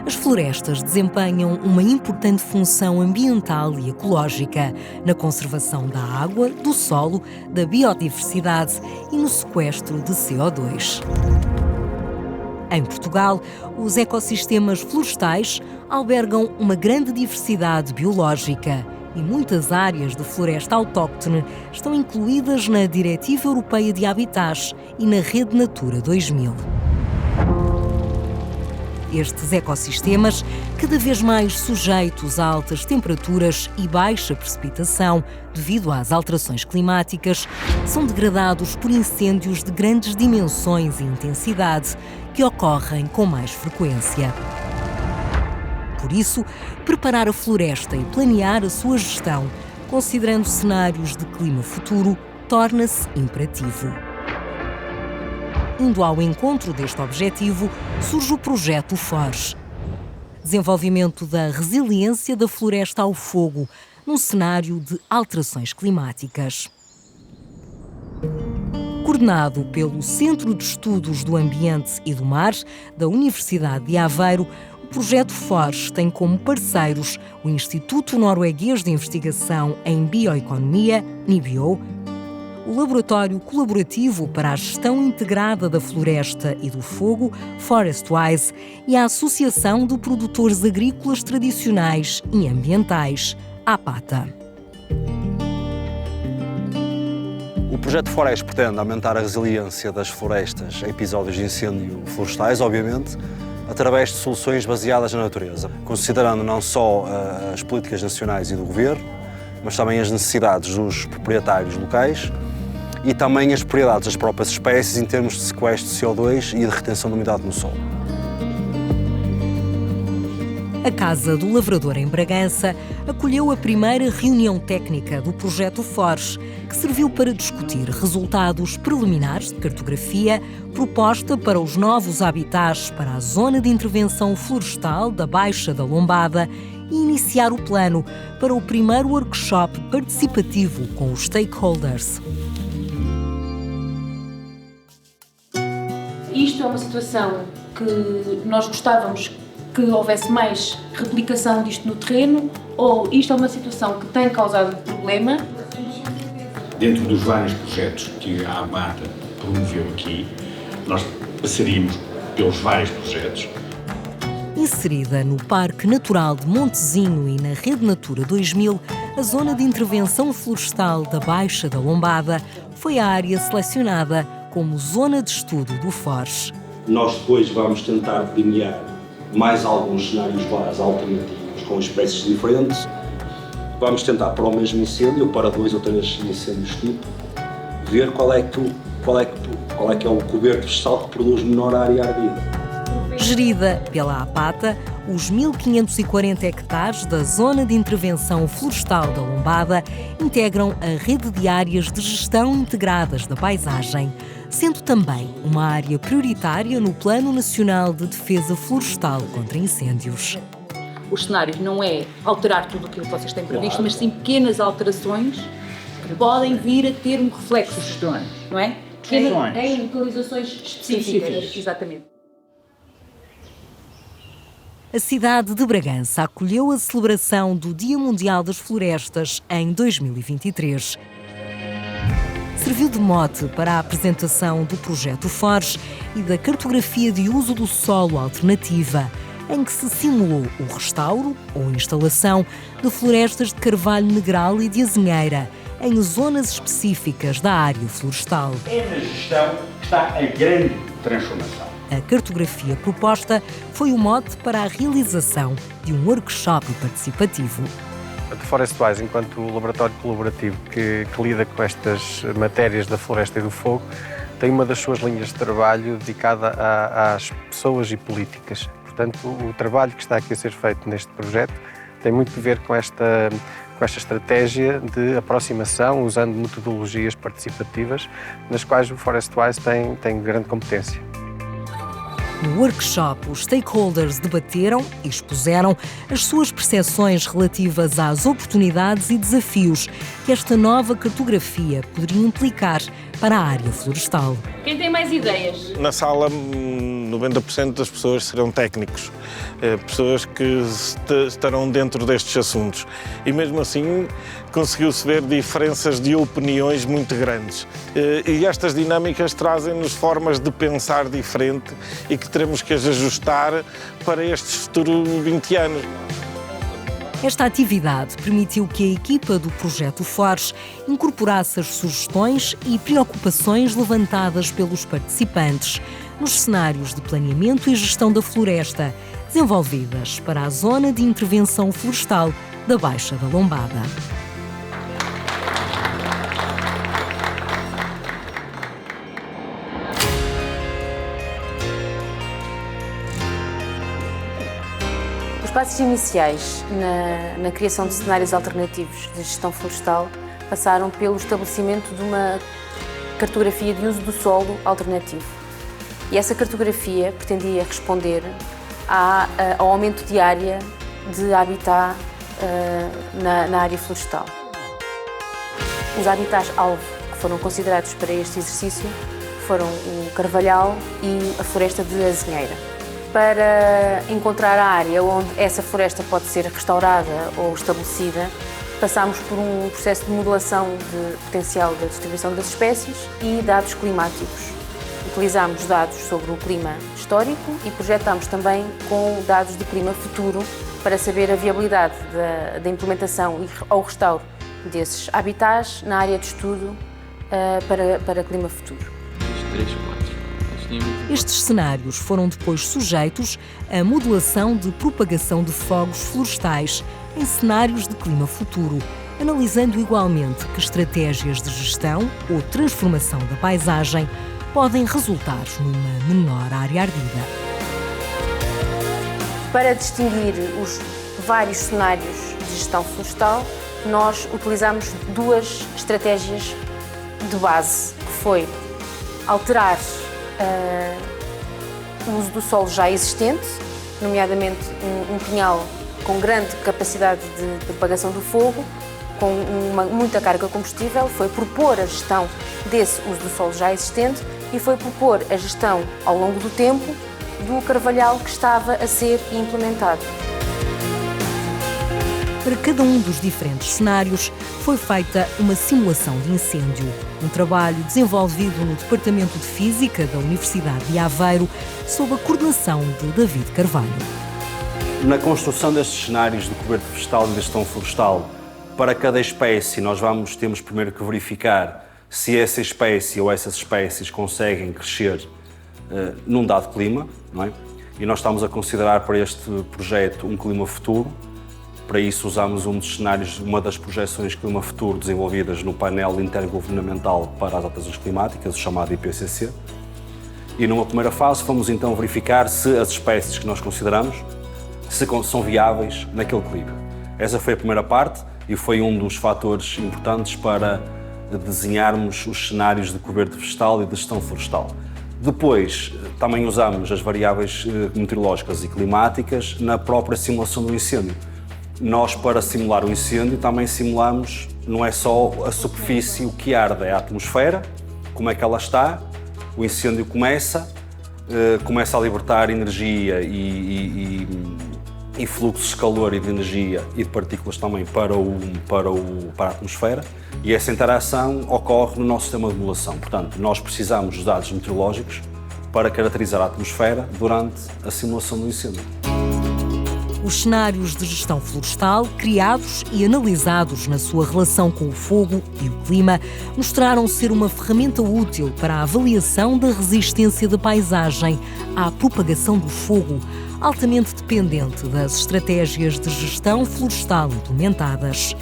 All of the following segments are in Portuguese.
As florestas desempenham uma importante função ambiental e ecológica na conservação da água, do solo, da biodiversidade e no sequestro de CO2. Em Portugal, os ecossistemas florestais albergam uma grande diversidade biológica e muitas áreas de floresta autóctone estão incluídas na Diretiva Europeia de Habitats e na Rede Natura 2000. Estes ecossistemas, cada vez mais sujeitos a altas temperaturas e baixa precipitação devido às alterações climáticas, são degradados por incêndios de grandes dimensões e intensidade que ocorrem com mais frequência. Por isso, preparar a floresta e planear a sua gestão, considerando cenários de clima futuro, torna-se imperativo. Indo ao encontro deste objetivo, surge o projeto FORES, desenvolvimento da resiliência da floresta ao fogo, num cenário de alterações climáticas. Coordenado pelo Centro de Estudos do Ambiente e do Mar da Universidade de Aveiro, o projeto FORES tem como parceiros o Instituto Norueguês de Investigação em Bioeconomia, NIBIO, o Laboratório Colaborativo para a Gestão Integrada da Floresta e do Fogo, ForestWise, e a Associação de Produtores Agrícolas Tradicionais e Ambientais, APATA. O projeto FORES pretende aumentar a resiliência das florestas a episódios de incêndio florestais, obviamente, através de soluções baseadas na natureza, considerando não só as políticas nacionais e do governo, mas também as necessidades dos proprietários locais e também as propriedades das próprias espécies em termos de sequestro de CO2 e de retenção de umidade no solo. A Casa do Lavrador, em Bragança, acolheu a primeira reunião técnica do projeto FORES, que serviu para discutir resultados preliminares de cartografia proposta para os novos habitats para a Zona de Intervenção Florestal da Baixa da Lombada e iniciar o plano para o primeiro workshop participativo com os stakeholders. Isto é uma situação que nós gostávamos que houvesse mais replicação disto no terreno, ou isto é uma situação que tem causado problema? Dentro dos vários projetos que a APATA promoveu aqui, nós passaríamos pelos vários projetos. Inserida no Parque Natural de Montezinho e na Rede Natura 2000, a Zona de Intervenção Florestal da Baixa da Lombada foi a área selecionada como Zona de Estudo do FORES. Nós depois vamos tentar delinear mais alguns cenários base alternativos com espécies diferentes. Vamos tentar para o mesmo incêndio, ou para 2 ou 3 incêndios tipo, ver qual é que é o coberto vegetal que produz menor área ardida. Gerida pela APATA, os 1.540 hectares da Zona de Intervenção Florestal da Lombada integram a rede de áreas de gestão integradas da paisagem, sendo também uma área prioritária no Plano Nacional de Defesa Florestal contra Incêndios. Os cenários não é alterar tudo aquilo que vocês têm previsto, mas sim pequenas alterações que podem vir a ter um reflexo, não é? Em localizações específicas. Exatamente. A cidade de Bragança acolheu a celebração do Dia Mundial das Florestas em 2023. Serviu de mote para a apresentação do projeto FORES e da cartografia de uso do solo alternativa, em que se simulou o restauro ou instalação de florestas de carvalho negral e de azinheira em zonas específicas da área florestal. É na gestão que está a grande transformação. A cartografia proposta foi o mote para a realização de um workshop participativo. A ForestWise, enquanto laboratório colaborativo que lida com estas matérias da floresta e do fogo, tem uma das suas linhas de trabalho dedicada às pessoas e políticas. Portanto, o trabalho que está aqui a ser feito neste projeto tem muito a ver com esta estratégia de aproximação, usando metodologias participativas, nas quais o ForestWise tem grande competência. No workshop, os stakeholders debateram e expuseram as suas percepções relativas às oportunidades e desafios que esta nova cartografia poderia implicar para a área florestal. Quem tem mais ideias? Na sala, 90% das pessoas serão técnicos, pessoas que estarão dentro destes assuntos. E mesmo assim conseguiu-se ver diferenças de opiniões muito grandes. E estas dinâmicas trazem-nos formas de pensar diferente e que teremos que as ajustar para estes futuros 20 anos. Esta atividade permitiu que a equipa do Projeto FORES incorporasse as sugestões e preocupações levantadas pelos participantes nos cenários de planeamento e gestão da floresta, desenvolvidas para a Zona de Intervenção Florestal da Baixa da Lombada. Os passos iniciais na criação de cenários alternativos de gestão florestal passaram pelo estabelecimento de uma cartografia de uso do solo alternativo. E essa cartografia pretendia responder ao aumento de área de habitat na área florestal. Os habitats-alvo que foram considerados para este exercício foram o carvalhal e a floresta de azinheira. Para encontrar a área onde essa floresta pode ser restaurada ou estabelecida, passámos por um processo de modelação de potencial da distribuição das espécies e dados climáticos. Utilizámos dados sobre o clima histórico e projetámos também com dados de clima futuro para saber a viabilidade da implementação ou restauro desses habitats na área de estudo para clima futuro. Estes cenários foram depois sujeitos à modelação de propagação de fogos florestais em cenários de clima futuro, analisando igualmente que estratégias de gestão ou transformação da paisagem podem resultar numa menor área ardida. Para distinguir os vários cenários de gestão florestal, nós utilizamos duas estratégias de base, que foi alterar o uso do solo já existente, nomeadamente um pinhal com grande capacidade de propagação do fogo, com muita carga combustível, foi propor a gestão desse uso do solo já existente e foi propor a gestão ao longo do tempo do carvalhal que estava a ser implementado. Para cada um dos diferentes cenários foi feita uma simulação de incêndio, um trabalho desenvolvido no Departamento de Física da Universidade de Aveiro, sob a coordenação de David Carvalho. Na construção destes cenários de coberto vegetal e de gestão florestal, para cada espécie temos primeiro que verificar se essa espécie ou essas espécies conseguem crescer num dado clima, não é? E nós estamos a considerar para este projeto um clima futuro. Para isso usamos um dos cenários, uma das projeções clima futuro desenvolvidas no painel intergovernamental para as alterações climáticas, o chamado IPCC. E numa primeira fase fomos então verificar se as espécies que nós consideramos são viáveis naquele clima. Essa foi a primeira parte e foi um dos fatores importantes para desenharmos os cenários de coberto vegetal e de gestão florestal. Depois, também usamos as variáveis meteorológicas e climáticas na própria simulação do incêndio. Nós, para simular o incêndio, também simulamos, não é só a superfície, o que arde, é a atmosfera, como é que ela está, o incêndio começa a libertar energia e fluxos de calor e de energia e de partículas também para a atmosfera, e essa interação ocorre no nosso sistema de modelação. Portanto, nós precisamos dos dados meteorológicos para caracterizar a atmosfera durante a simulação do incêndio. Os cenários de gestão florestal, criados e analisados na sua relação com o fogo e o clima, mostraram ser uma ferramenta útil para a avaliação da resistência da paisagem à propagação do fogo, altamente dependente das estratégias de gestão florestal implementadas.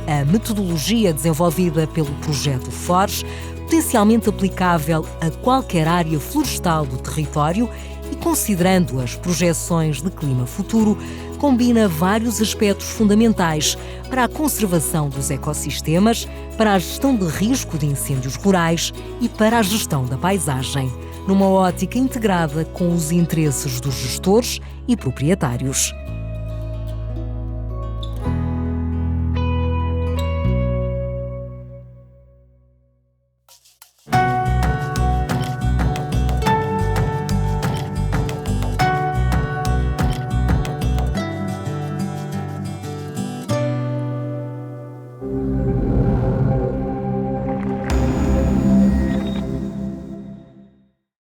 A metodologia desenvolvida pelo Projeto FORES, potencialmente aplicável a qualquer área florestal do território e considerando as projeções de clima futuro, combina vários aspectos fundamentais para a conservação dos ecossistemas, para a gestão de risco de incêndios rurais e para a gestão da paisagem, numa ótica integrada com os interesses dos gestores e proprietários.